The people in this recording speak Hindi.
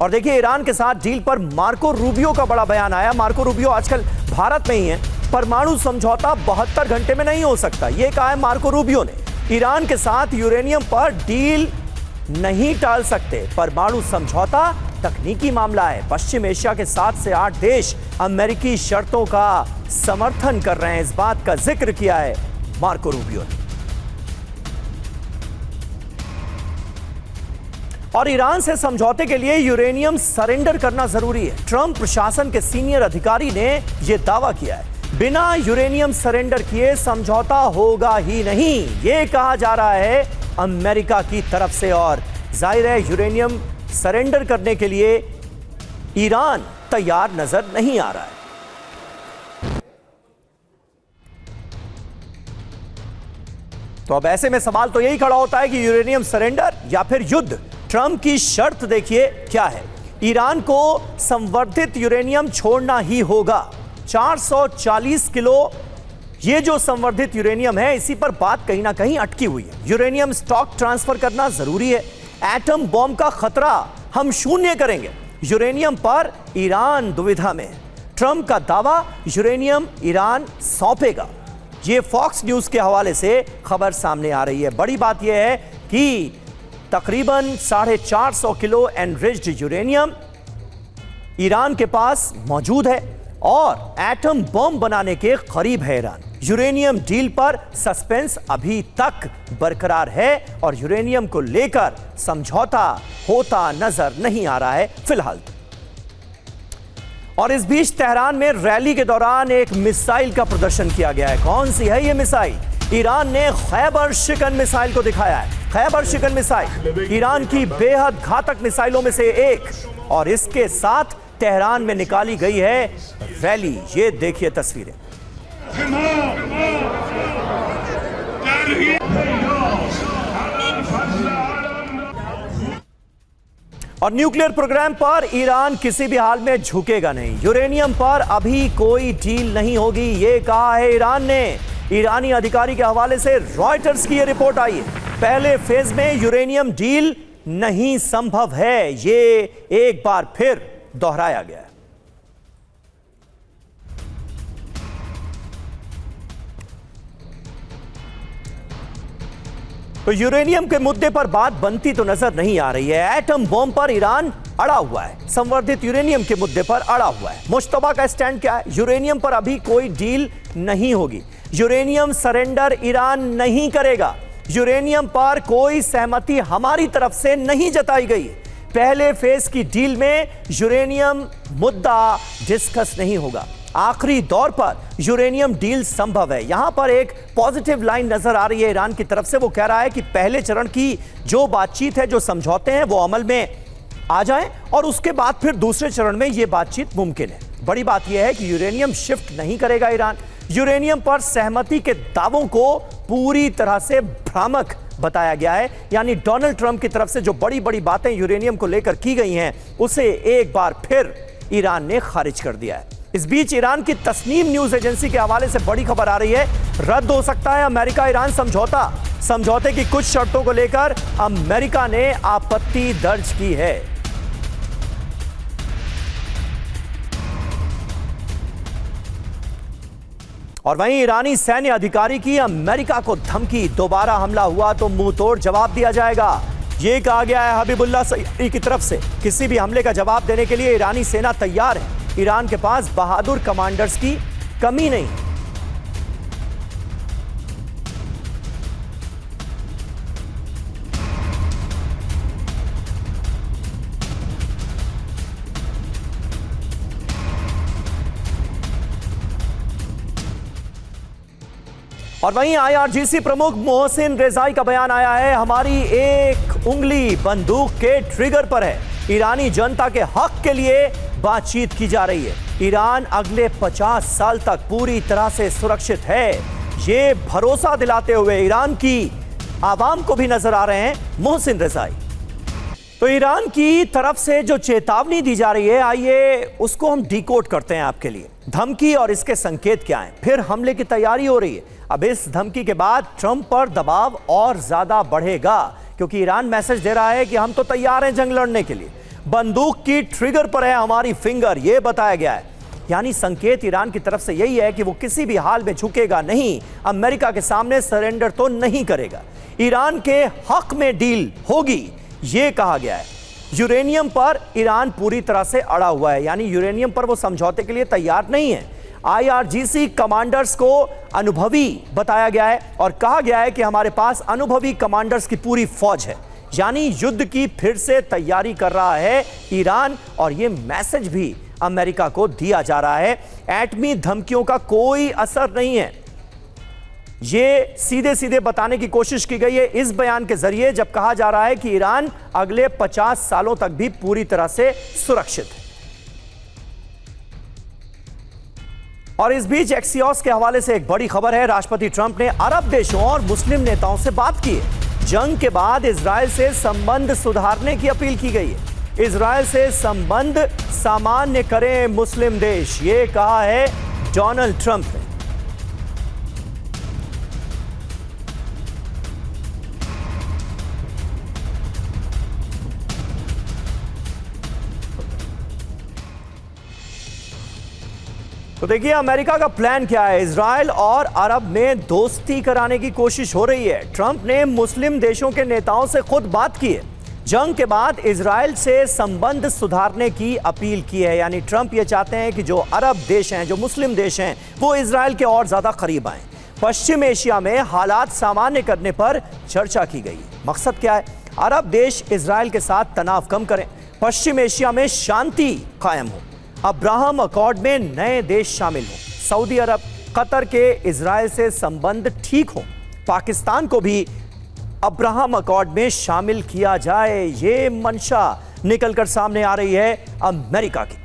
और देखिए ईरान के साथ डील पर मार्को रूबियो का बड़ा बयान आया। मार्को रूबियो आजकल भारत में ही है। परमाणु समझौता 72 घंटे में नहीं हो सकता, यह कहा है मार्को रूबियो ने। ईरान के साथ यूरेनियम पर डील नहीं टाल सकते। परमाणु समझौता तकनीकी मामला है। पश्चिम एशिया के 7 से 8 देश अमेरिकी शर्तों का समर्थन कर रहे हैं, इस बात का जिक्र किया है मार्को रूबियो ने। और ईरान से समझौते के लिए यूरेनियम सरेंडर करना जरूरी है। ट्रंप प्रशासन के सीनियर अधिकारी ने यह दावा किया है। बिना यूरेनियम सरेंडर किए समझौता होगा ही नहीं, यह कहा जा रहा है अमेरिका की तरफ से। और जाहिर है यूरेनियम सरेंडर करने के लिए ईरान तैयार नजर नहीं आ रहा है। तो अब ऐसे में सवाल तो यही खड़ा होता है कि यूरेनियम सरेंडर या फिर युद्ध। ट्रंप की शर्त देखिए क्या है। ईरान को संवर्धित यूरेनियम छोड़ना ही होगा। 440 किलो ये जो संवर्धित यूरेनियम है, इसी पर बात कहीं ना कहीं अटकी हुई है। यूरेनियम स्टॉक ट्रांसफर करना जरूरी है। एटम बॉम्ब का खतरा हम शून्य करेंगे। यूरेनियम पर ईरान दुविधा में है। ट्रंप का दावा यूरेनियम ईरान सौंपेगा। ये फॉक्स न्यूज के हवाले से खबर सामने आ रही है। बड़ी बात यह है कि तकरीबन 450 किलो एनरिच्ड यूरेनियम ईरान के पास मौजूद है और एटम बम बनाने के करीब है ईरान। यूरेनियम डील पर सस्पेंस अभी तक बरकरार है और यूरेनियम को लेकर समझौता होता नजर नहीं आ रहा है फिलहाल। और इस बीच तेहरान में रैली के दौरान एक मिसाइल का प्रदर्शन किया गया है। कौन सी है यह मिसाइल? ईरान ने खैबर शिकन मिसाइल को दिखाया है। खैबर शिकन मिसाइल ईरान की बेहद घातक मिसाइलों में से एक, और इसके साथ तेहरान में निकाली गई है रैली। ये देखिए तस्वीरें। और न्यूक्लियर प्रोग्राम पर ईरान किसी भी हाल में झुकेगा नहीं। यूरेनियम पर अभी कोई डील नहीं होगी, ये कहा है ईरान ने। ईरानी अधिकारी के हवाले से रॉयटर्स की यह रिपोर्ट आई है। पहले फेज में यूरेनियम डील नहीं संभव है, ये एक बार फिर दोहराया गया है। तो यूरेनियम के मुद्दे पर बात बनती तो नजर नहीं आ रही है। एटम बॉम्ब पर ईरान अड़ा हुआ है, संवर्धित यूरेनियम के मुद्दे पर अड़ा हुआ है। मुश्तबा का स्टैंड क्या है? यूरेनियम पर अभी कोई डील नहीं होगी। यूरेनियम सरेंडर ईरान नहीं करेगा। यूरेनियम पर कोई सहमति हमारी तरफ से नहीं जताई गई। पहले फेज की डील में यूरेनियम मुद्दा डिस्कस नहीं होगा। आखिरी दौर पर यूरेनियम डील संभव है। यहां पर एक पॉजिटिव लाइन नजर आ रही है ईरान की तरफ से। वो कह रहा है कि पहले चरण की जो बातचीत है, जो समझौते हैं, वो अमल में आ जाएं और उसके बाद फिर दूसरे चरण में यह बातचीत मुमकिन है। बड़ी बात यह है कि यूरेनियम शिफ्ट नहीं करेगा ईरान। यूरेनियम पर सहमति के दावों को पूरी तरह से भ्रामक बताया गया है। यानी डोनाल्ड ट्रंप की तरफ से जो बड़ी बड़ी बातें यूरेनियम को लेकर की गई हैं, उसे एक बार फिर ईरान ने खारिज कर दिया है। इस बीच ईरान की तस्नीम न्यूज एजेंसी के हवाले से बड़ी खबर आ रही है। रद्द हो सकता है अमेरिका ईरान समझौता। समझौते की कुछ शर्तों को लेकर अमेरिका ने आपत्ति दर्ज की है। और वहीं ईरानी सैन्य अधिकारी की अमेरिका को धमकी, दोबारा हमला हुआ तो मुंह तोड़ जवाब दिया जाएगा। यह कहा गया है हबीबुल्लाह सईदी की तरफ से। किसी भी हमले का जवाब देने के लिए ईरानी सेना तैयार है। ईरान के पास बहादुर कमांडर्स की कमी नहीं। और वहीं आईआरजीसी प्रमुख मोहसिन रेजाई का बयान आया है। हमारी एक उंगली बंदूक के ट्रिगर पर है। ईरानी जनता के हक के लिए बातचीत की जा रही है। ईरान अगले 50 साल तक पूरी तरह से सुरक्षित है, ये भरोसा दिलाते हुए ईरान की आवाम को भी नजर आ रहे हैं मोहसिन रेजाई। तो ईरान की तरफ से जो चेतावनी दी जा रही है, आइए उसको हम डिकोड करते हैं आपके लिए। धमकी और इसके संकेत क्या हैं? फिर हमले की तैयारी हो रही है। अब इस धमकी के बाद ट्रंप पर दबाव और ज्यादा बढ़ेगा, क्योंकि ईरान मैसेज दे रहा है कि हम तो तैयार हैं जंग लड़ने के लिए। बंदूक की ट्रिगर पर है हमारी फिंगर, यह बताया गया है। यानी संकेत ईरान की तरफ से यही है कि वो किसी भी हाल में झुकेगा नहीं, अमेरिका के सामने सरेंडर तो नहीं करेगा। ईरान के हक में डील होगी, यह कहा गया है। यूरेनियम पर ईरान पूरी तरह से अड़ा हुआ है, यानी यूरेनियम पर वो समझौते के लिए तैयार नहीं है। IRGC कमांडर्स को अनुभवी बताया गया है और कहा गया है कि हमारे पास अनुभवी कमांडर्स की पूरी फौज है, यानी युद्ध की फिर से तैयारी कर रहा है ईरान। और यह मैसेज भी अमेरिका को दिया जा रहा है, एटमी धमकियों का कोई असर नहीं है। ये सीधे सीधे बताने की कोशिश की गई है इस बयान के जरिए, जब कहा जा रहा है कि ईरान अगले 50 सालों तक भी पूरी तरह से सुरक्षित है। और इस बीच एक्सियोस के हवाले से एक बड़ी खबर है। राष्ट्रपति ट्रंप ने अरब देशों और मुस्लिम नेताओं से बात की है। जंग के बाद इजरायल से संबंध सुधारने की अपील की गई है। इजरायल से संबंध सामान्य करें मुस्लिम देश, ये कहा है डोनाल्ड ट्रंप ने। तो देखिए अमेरिका का प्लान क्या है। इजरायल और अरब में दोस्ती कराने की कोशिश हो रही है। ट्रंप ने मुस्लिम देशों के नेताओं से खुद बात की है। जंग के बाद इजरायल से संबंध सुधारने की अपील की है, यानी ट्रंप ये चाहते हैं कि जो अरब देश हैं, जो मुस्लिम देश हैं, वो इजरायल के और ज्यादा करीब आएं। पश्चिम एशिया में हालात सामान्य करने पर चर्चा की गई। मकसद क्या है? अरब देश इजरायल के साथ तनाव कम करें, पश्चिम एशिया में शांति कायम हो, अब्राहम अकॉर्ड में नए देश शामिल हों, सऊदी अरब, कतर के इजरायल से संबंध ठीक हो, पाकिस्तान को भी अब्राहम अकॉर्ड में शामिल किया जाए। ये मंशा निकलकर सामने आ रही है अमेरिका की।